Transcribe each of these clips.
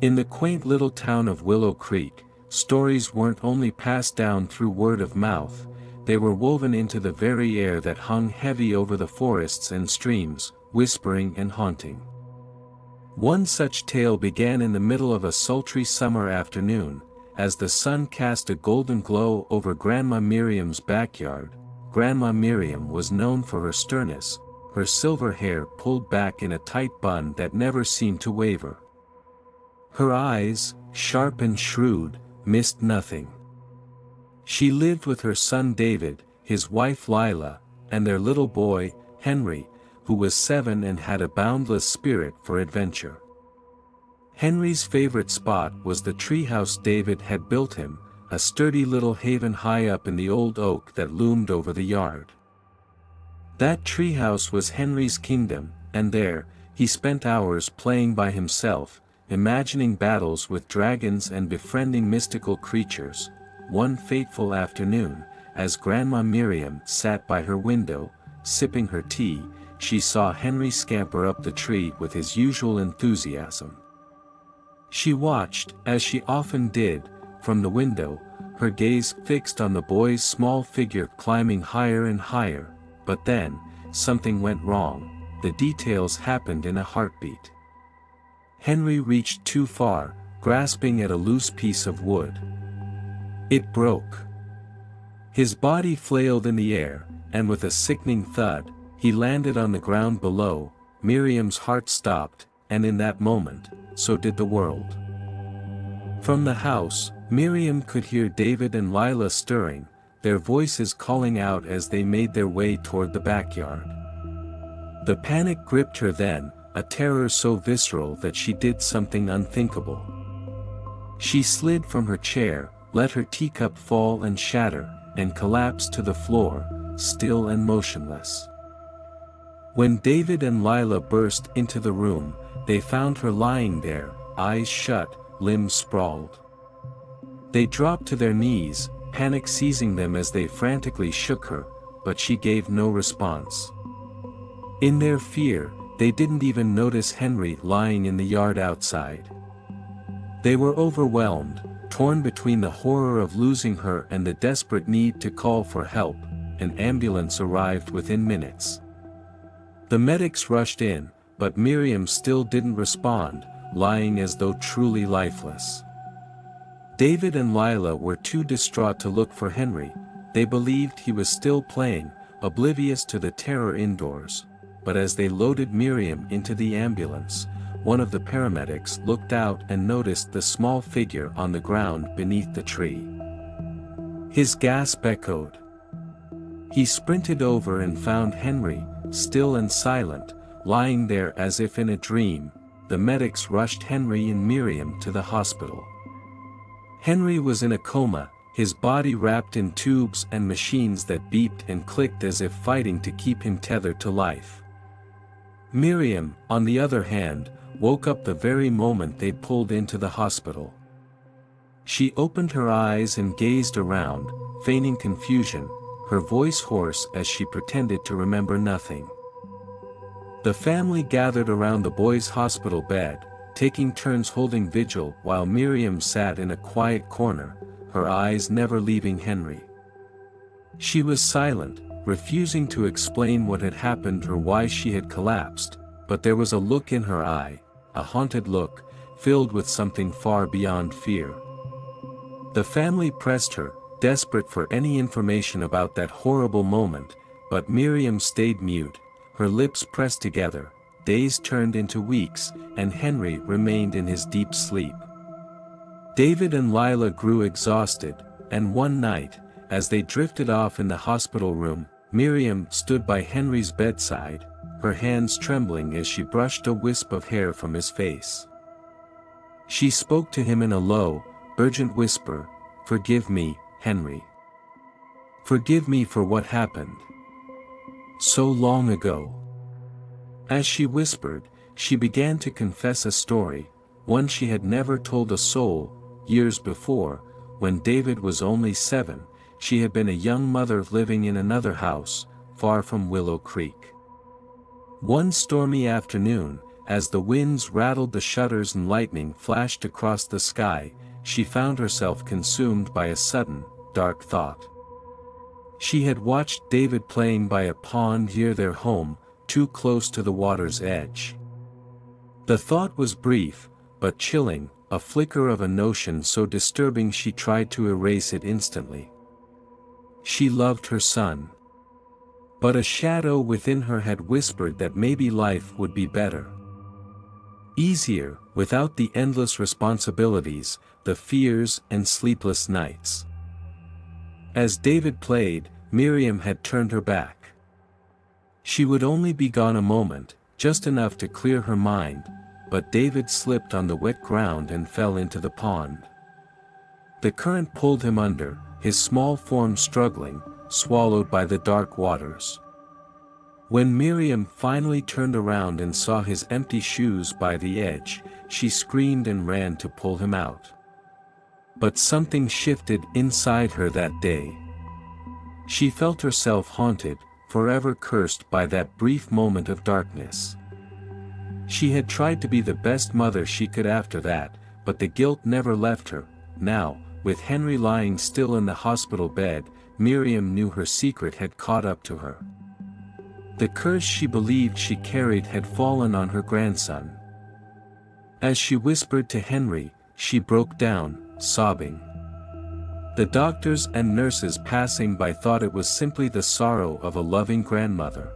In the quaint little town of Willow Creek, stories weren't only passed down through word of mouth, they were woven into the very air that hung heavy over the forests and streams, whispering and haunting. One such tale began in the middle of a sultry summer afternoon, as the sun cast a golden glow over Grandma Miriam's backyard. Grandma Miriam was known for her sternness, her silver hair pulled back in a tight bun that never seemed to waver. Her eyes, sharp and shrewd, missed nothing. She lived with her son David, his wife Lila, and their little boy, Henry, who was 7 and had a boundless spirit for adventure. Henry's favorite spot was the treehouse David had built him, a sturdy little haven high up in the old oak that loomed over the yard. That treehouse was Henry's kingdom, and there, he spent hours playing by himself, imagining battles with dragons and befriending mystical creatures. One fateful afternoon, as Grandma Miriam sat by her window, sipping her tea, she saw Henry scamper up the tree with his usual enthusiasm. She watched, as she often did, from the window, her gaze fixed on the boy's small figure climbing higher and higher, but then, something went wrong. The details happened in a heartbeat. Henry reached too far, grasping at a loose piece of wood. It broke. His body flailed in the air, and with a sickening thud, he landed on the ground below. Miriam's heart stopped, and in that moment, so did the world. From the house, Miriam could hear David and Lila stirring, their voices calling out as they made their way toward the backyard. The panic gripped her then, a terror so visceral that she did something unthinkable. She slid from her chair, let her teacup fall and shatter, and collapsed to the floor, still and motionless. When David and Lila burst into the room, they found her lying there, eyes shut, limbs sprawled. They dropped to their knees, panic seizing them as they frantically shook her, but she gave no response. In their fear, they didn't even notice Henry lying in the yard outside. They were overwhelmed, torn between the horror of losing her and the desperate need to call for help. An ambulance arrived within minutes. The medics rushed in, but Miriam still didn't respond, lying as though truly lifeless. David and Lila were too distraught to look for Henry. They believed he was still playing, oblivious to the terror indoors. But as they loaded Miriam into the ambulance, one of the paramedics looked out and noticed the small figure on the ground beneath the tree. His gasp echoed. He sprinted over and found Henry, still and silent, lying there as if in a dream. The medics rushed Henry and Miriam to the hospital. Henry was in a coma, his body wrapped in tubes and machines that beeped and clicked as if fighting to keep him tethered to life. Miriam, on the other hand, woke up the very moment they pulled into the hospital. She opened her eyes and gazed around, feigning confusion, her voice hoarse as she pretended to remember nothing. The family gathered around the boy's hospital bed, taking turns holding vigil while Miriam sat in a quiet corner, her eyes never leaving Henry. She was silent, refusing to explain what had happened or why she had collapsed, but there was a look in her eye, a haunted look, filled with something far beyond fear. The family pressed her, desperate for any information about that horrible moment, but Miriam stayed mute, her lips pressed together. Days turned into weeks, and Henry remained in his deep sleep. David and Lila grew exhausted, and one night, as they drifted off in the hospital room, Miriam stood by Henry's bedside, her hands trembling as she brushed a wisp of hair from his face. She spoke to him in a low, urgent whisper, "Forgive me, Henry. Forgive me for what happened so long ago." As she whispered, she began to confess a story, one she had never told a soul. Years before, when David was only 7, she had been a young mother living in another house, far from Willow Creek. One stormy afternoon, as the winds rattled the shutters and lightning flashed across the sky, she found herself consumed by a sudden, dark thought. She had watched David playing by a pond near their home, too close to the water's edge. The thought was brief, but chilling, a flicker of a notion so disturbing she tried to erase it instantly. She loved her son. But a shadow within her had whispered that maybe life would be better. Easier, without the endless responsibilities, the fears and sleepless nights. As David played, Miriam had turned her back. She would only be gone a moment, just enough to clear her mind, but David slipped on the wet ground and fell into the pond. The current pulled him under, his small form struggling, swallowed by the dark waters. When Miriam finally turned around and saw his empty shoes by the edge, she screamed and ran to pull him out. But something shifted inside her that day. She felt herself haunted, forever cursed by that brief moment of darkness. She had tried to be the best mother she could after that, but the guilt never left her. Now, with Henry lying still in the hospital bed, Miriam knew her secret had caught up to her. The curse she believed she carried had fallen on her grandson. As she whispered to Henry, she broke down, sobbing. The doctors and nurses passing by thought it was simply the sorrow of a loving grandmother.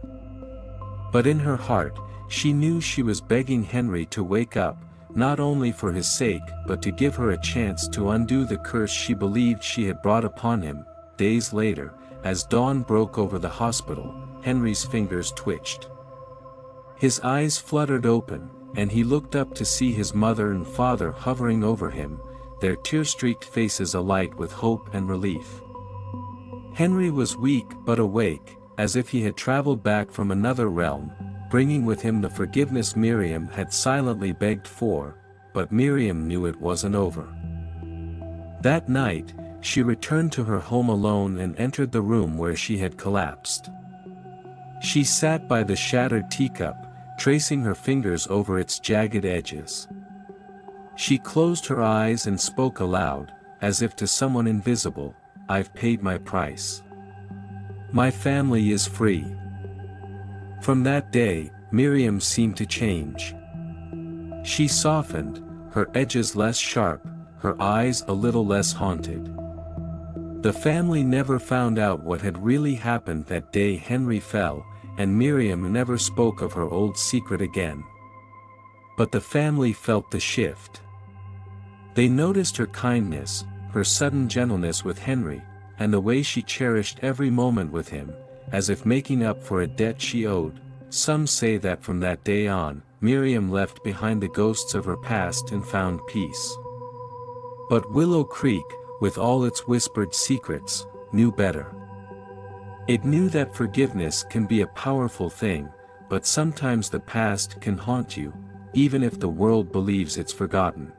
But in her heart, she knew she was begging Henry to wake up, not only for his sake but to give her a chance to undo the curse she believed she had brought upon him. Days later, as dawn broke over the hospital, Henry's fingers twitched. His eyes fluttered open, and he looked up to see his mother and father hovering over him, their tear-streaked faces alight with hope and relief. Henry was weak but awake, as if he had traveled back from another realm, bringing with him the forgiveness Miriam had silently begged for, but Miriam knew it wasn't over. That night, she returned to her home alone and entered the room where she had collapsed. She sat by the shattered teacup, tracing her fingers over its jagged edges. She closed her eyes and spoke aloud, as if to someone invisible, "I've paid my price. My family is free." From that day, Miriam seemed to change. She softened, her edges less sharp, her eyes a little less haunted. The family never found out what had really happened that day Henry fell, and Miriam never spoke of her old secret again. But the family felt the shift. They noticed her kindness, her sudden gentleness with Henry, and the way she cherished every moment with him, as if making up for a debt she owed. Some say that from that day on, Miriam left behind the ghosts of her past and found peace. But Willow Creek, with all its whispered secrets, knew better. It knew that forgiveness can be a powerful thing, but sometimes the past can haunt you, even if the world believes it's forgotten.